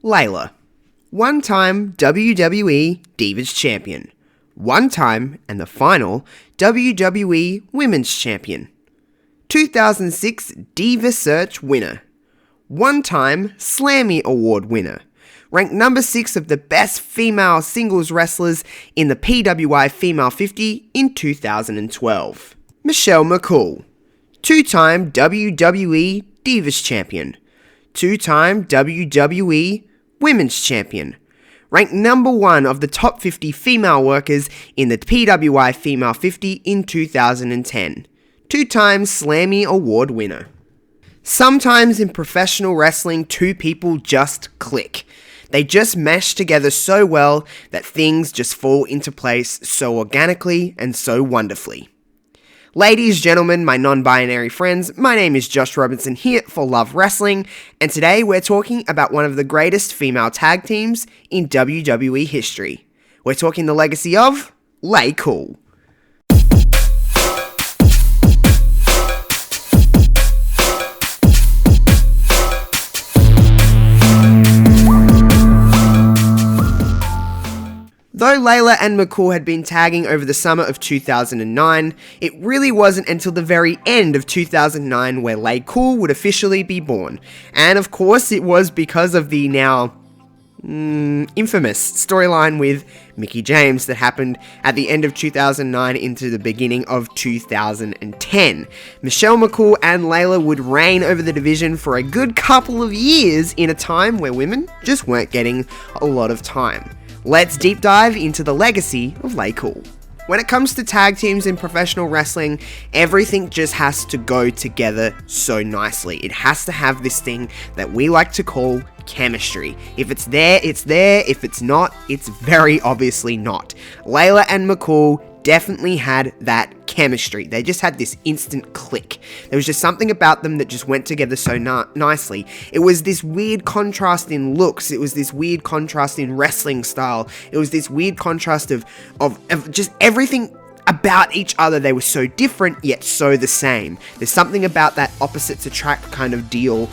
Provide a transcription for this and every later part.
Layla, one-time WWE Divas Champion, one-time and the final WWE Women's Champion, 2006 Diva Search winner, one-time Slammy Award winner, ranked number 6 of the best female singles wrestlers in the PWI Female 50 in 2012. Michelle McCool, two-time WWE Divas Champion, two-time WWE Women's Champion, ranked number 1 of the top 50 female workers in the PWI Female 50 in 2010, two-time Slammy Award winner. Sometimes in professional wrestling, two people just click. They just mesh together so well that things just fall into place so organically and so wonderfully. Ladies, gentlemen, my non-binary friends, my name is Josh Robinson here for Love Wrestling, and today we're talking about one of the greatest female tag teams in WWE history. We're talking the legacy of Layla Cool. Though Layla and McCool had been tagging over the summer of 2009, it really wasn't until the very end of 2009 where Layla Cool would officially be born. And of course it was because of the now infamous storyline with Mickie James that happened at the end of 2009 into the beginning of 2010. Michelle McCool and Layla would reign over the division for a good couple of years in a time where women just weren't getting a lot of time. Let's deep dive into the legacy of Layla Cool. When it comes to tag teams in professional wrestling, everything just has to go together so nicely. It has to have this thing that we like to call chemistry. If it's there, it's there. If it's not, it's very obviously not. Layla and McCool definitely had that chemistry. They just had this instant click. There was just something about them that just went together so nicely. It was this weird contrast in looks. It was this weird contrast in wrestling style. It was this weird contrast of just everything about each other. They were so different yet so the same. There's something about that opposites attract kind of deal.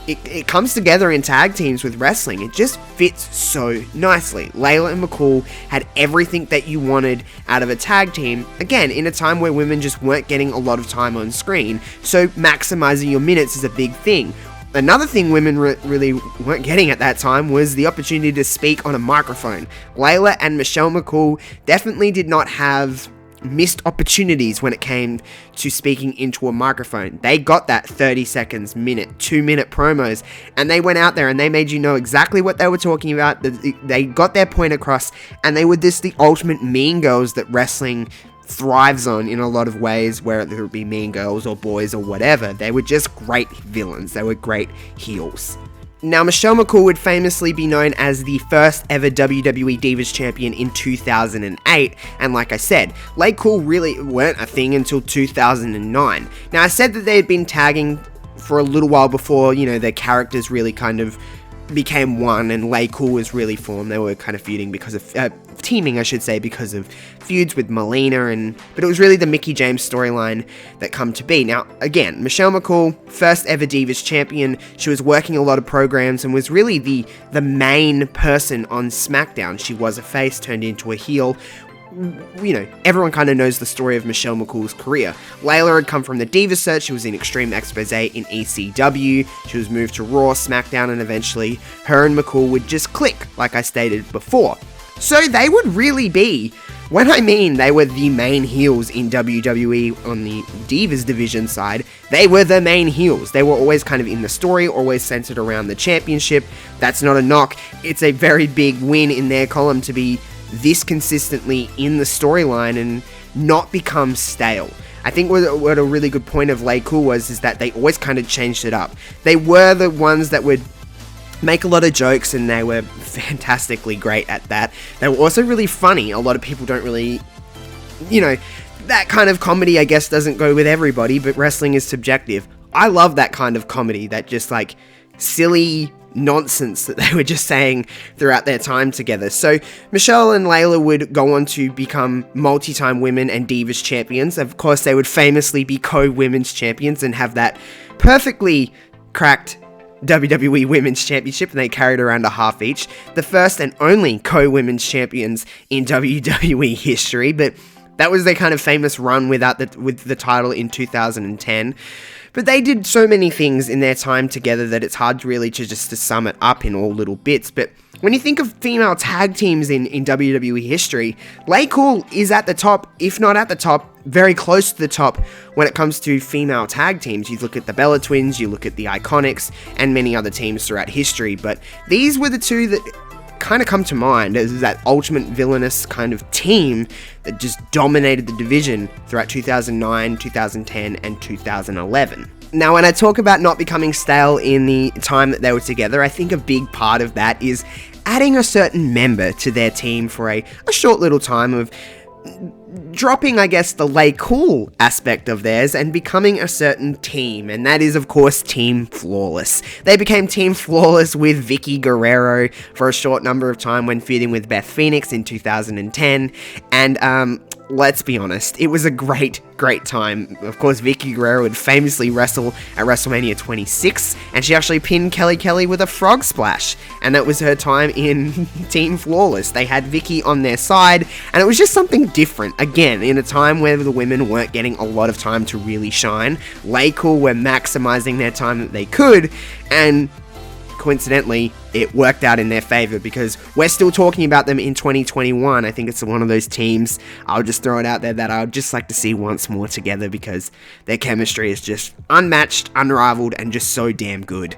It comes together in tag teams with wrestling. It just fits so nicely. Layla and McCool had everything that you wanted out of a tag team, again, in a time where women just weren't getting a lot of time on screen, so maximizing your minutes is a big thing. Another thing women really weren't getting at that time was the opportunity to speak on a microphone. Layla and Michelle McCool definitely did not have missed opportunities when it came to speaking into a microphone. They got that 30 seconds, minute, 2-minute promos, and they went out there and they made you know exactly what they were talking about. They got their point across, and they were just the ultimate mean girls that wrestling thrives on in a lot of ways, whether it be mean girls or boys or whatever. They were just great villains. They were great heels. Now, Michelle McCool would famously be known as the first ever WWE Divas Champion in 2008, and like I said, Layla Cool really weren't a thing until 2009. Now, I said that they had been tagging for a little while before, their characters really kind of became one, and Layla Cool was really formed. They were kind of feuding because of, teaming, I should say, because of feuds with Melina, but it was really the Mickie James storyline that come to be. Now, again, Michelle McCool, first ever Divas Champion. She was working a lot of programs and was really the main person on SmackDown. She was a face, turned into a heel. Everyone kind of knows the story of Michelle McCool's career. Layla had come from the Diva Search. She was in Extreme Expose in ECW. She was moved to Raw, SmackDown, and eventually her and McCool would just click, like I stated before. So they would really be, when I mean they were the main heels in WWE on the Divas division side, they were the main heels. They were always kind of in the story, always centered around the championship. That's not a knock. It's a very big win in their column to be this consistently in the storyline and not become stale. I think what a really good point of Layla Cool is that they always kind of changed it up. They were the ones that would make a lot of jokes, and they were fantastically great at that. They were also really funny. A lot of people don't really, that kind of comedy, I guess, doesn't go with everybody, but wrestling is subjective. I love that kind of comedy, that just like silly nonsense that they were just saying throughout their time together. So Michelle and Layla would go on to become multi-time women and Divas champions. Of course, they would famously be co-women's champions and have that perfectly cracked WWE Women's Championship, and they carried around a half each. The first and only co-women's champions in WWE history, but that was their kind of famous run with the title in 2010. But they did so many things in their time together that it's hard really to sum it up in all little bits. But when you think of female tag teams in WWE history, Lay Cool is at the top, if not at the top, very close to the top when it comes to female tag teams. You look at the Bella Twins, you look at the Iconics, and many other teams throughout history. But these were the two that kind of come to mind as that ultimate villainous kind of team that just dominated the division throughout 2009, 2010, and 2011. Now, when I talk about not becoming stale in the time that they were together, I think a big part of that is adding a certain member to their team for a short little time of dropping, I guess, the Lay Cool aspect of theirs and becoming a certain team, and that is, of course, Team Flawless. They became Team Flawless with Vicky Guerrero for a short number of time when feuding with Beth Phoenix in 2010, and let's be honest, it was a great time. Of course, Vicky Guerrero would famously wrestle at WrestleMania 26, and she actually pinned Kelly with a frog splash, and that was her time in Team Flawless. They had Vicky on their side, and it was just something different. Again, in a time where the women weren't getting a lot of time to really shine, Lay Cool were maximizing their time that they could, and coincidentally, it worked out in their favor because we're still talking about them in 2021. I think it's one of those teams, I'll just throw it out there, that I would just like to see once more together because their chemistry is just unmatched, unrivaled, and just so damn good.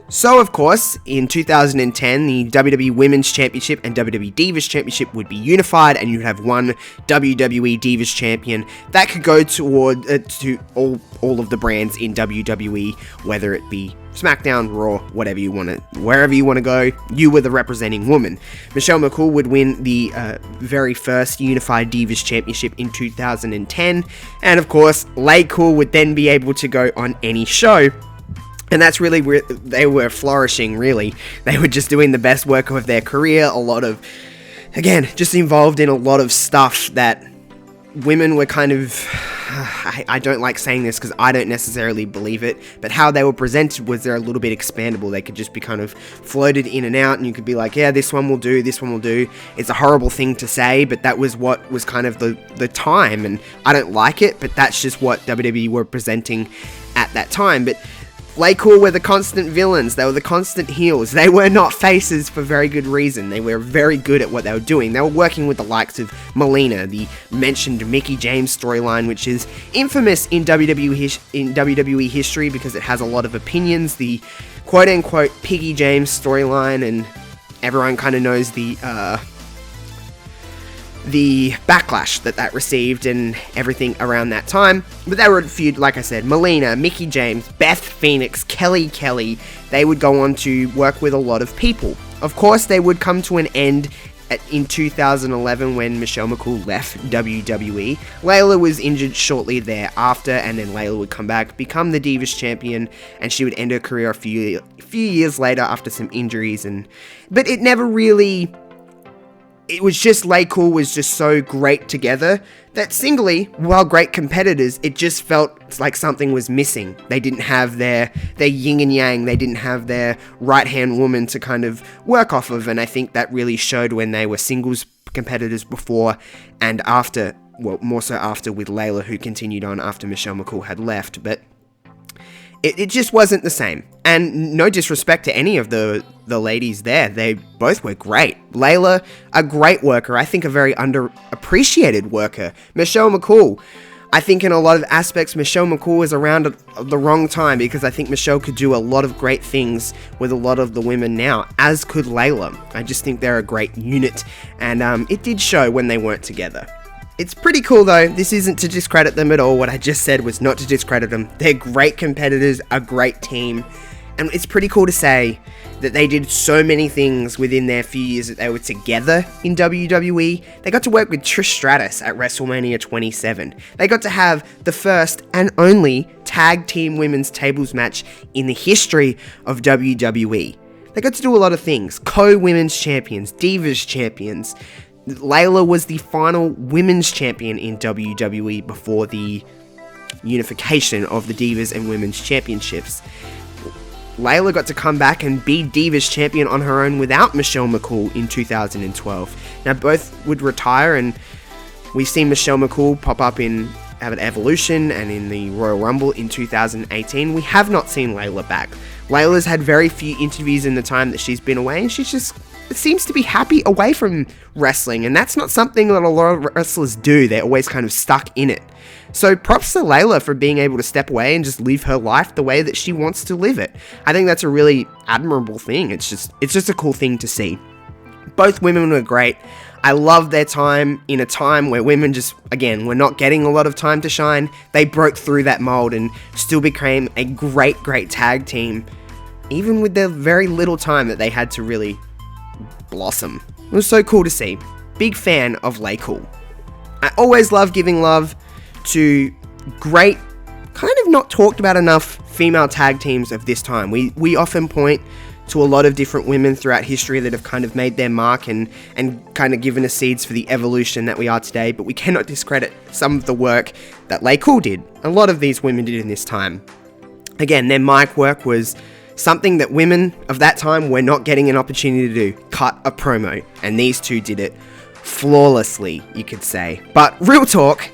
So, of course, in 2010, the WWE Women's Championship and WWE Divas Championship would be unified, and you'd have one WWE Divas Champion that could go toward to all of the brands in WWE, whether it be SmackDown, Raw, wherever you want to go, you were the representing woman. Michelle McCool would win the very first Unified Divas Championship in 2010, and of course, Lay Cool would then be able to go on any show. And that's really where they were flourishing, really. They were just doing the best work of their career, just involved in a lot of stuff that women were kind of, I don't like saying this because I don't necessarily believe it, but how they were presented was they're a little bit expandable. They could just be kind of floated in and out, and you could be like, yeah, this one will do, this one will do. It's a horrible thing to say, but that was what was kind of the time, and I don't like it, but that's just what WWE were presenting at that time. But Lay Cool were the constant villains, they were the constant heels, they were not faces for very good reason, they were very good at what they were doing. They were working with the likes of Melina, the mentioned Mickie James storyline, which is infamous in WWE history because it has a lot of opinions, the quote-unquote Piggy James storyline, and everyone kind of knows the backlash that received and everything around that time. But they were feud, like I said, Melina, Mickie James, Beth Phoenix, Kelly, they would go on to work with a lot of people. Of course, they would come to an end in 2011 when Michelle McCool left WWE. Layla was injured shortly thereafter, and then Layla would come back, become the Divas Champion, and she would end her career a few years later after some injuries. But it never really... It was just Lay Cool was just so great together that singly, while great competitors, it just felt like something was missing. They didn't have their yin and yang, they didn't have their right-hand woman to kind of work off of, and I think that really showed when they were singles competitors before and after, well, more so after with Layla, who continued on after Michelle McCool had left, but it just wasn't the same. And no disrespect to any of the ladies there, they both were great. Layla, a great worker, I think a very underappreciated worker. Michelle McCool, I think in a lot of aspects, Michelle McCool is around at the wrong time because I think Michelle could do a lot of great things with a lot of the women now, as could Layla. I just think they're a great unit, and it did show when they weren't together. It's pretty cool though, this isn't to discredit them at all, what I just said was not to discredit them. They're great competitors, a great team, and it's pretty cool to say that they did so many things within their few years that they were together in WWE. They got to work with Trish Stratus at WrestleMania 27. They got to have the first and only tag team women's tables match in the history of WWE. They got to do a lot of things, co-women's champions, divas champions. Layla was the final women's champion in WWE before the unification of the Divas and Women's Championships. Layla got to come back and be Divas champion on her own without Michelle McCool in 2012. Now, both would retire, and we've seen Michelle McCool pop up in Evolution and in the Royal Rumble in 2018. We have not seen Layla back. Layla's had very few interviews in the time that she's been away, and she's just seems to be happy away from wrestling, and that's not something that a lot of wrestlers do. They're always kind of stuck in it. So props to Layla for being able to step away and just live her life the way that she wants to live it. I think that's a really admirable thing. It's just a cool thing to see. Both women were great. I love their time in a time where women just, again, were not getting a lot of time to shine. They broke through that mold and still became a great, great tag team, even with the very little time that they had to really blossom. It was so cool to see. Big fan of Laycool. I always love giving love to great, kind of not talked about enough female tag teams of this time. We often point to a lot of different women throughout history that have kind of made their mark and kind of given us seeds for the evolution that we are today, but we cannot discredit some of the work that Laycool did. A lot of these women did in this time. Again, their mic work was something that women of that time were not getting an opportunity to do. Cut a promo. And these two did it flawlessly, you could say. But real talk,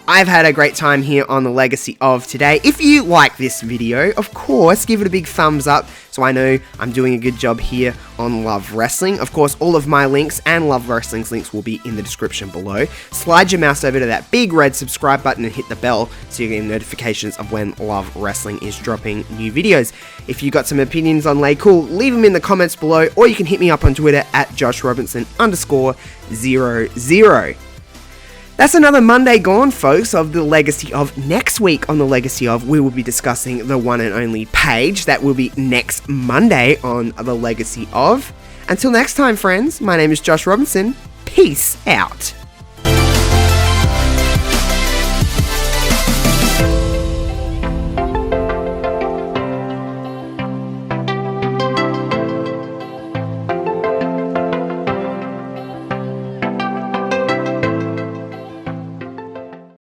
I've had a great time here on the Legacy of today. If you like this video, of course, give it a big thumbs up so I know I'm doing a good job here on Love Wrestling. Of course, all of my links and Love Wrestling's links will be in the description below. Slide your mouse over to that big red subscribe button and hit the bell so you get notifications of when Love Wrestling is dropping new videos. If you got some opinions on Laycool, leave them in the comments below, or you can hit me up on Twitter at JoshRobinson_00. That's another Monday gone, folks, of the Legacy of. Next week on the Legacy of, we will be discussing the one and only Paige. That will be next Monday on the Legacy of. Until next time, friends, my name is Josh Robinson. Peace out.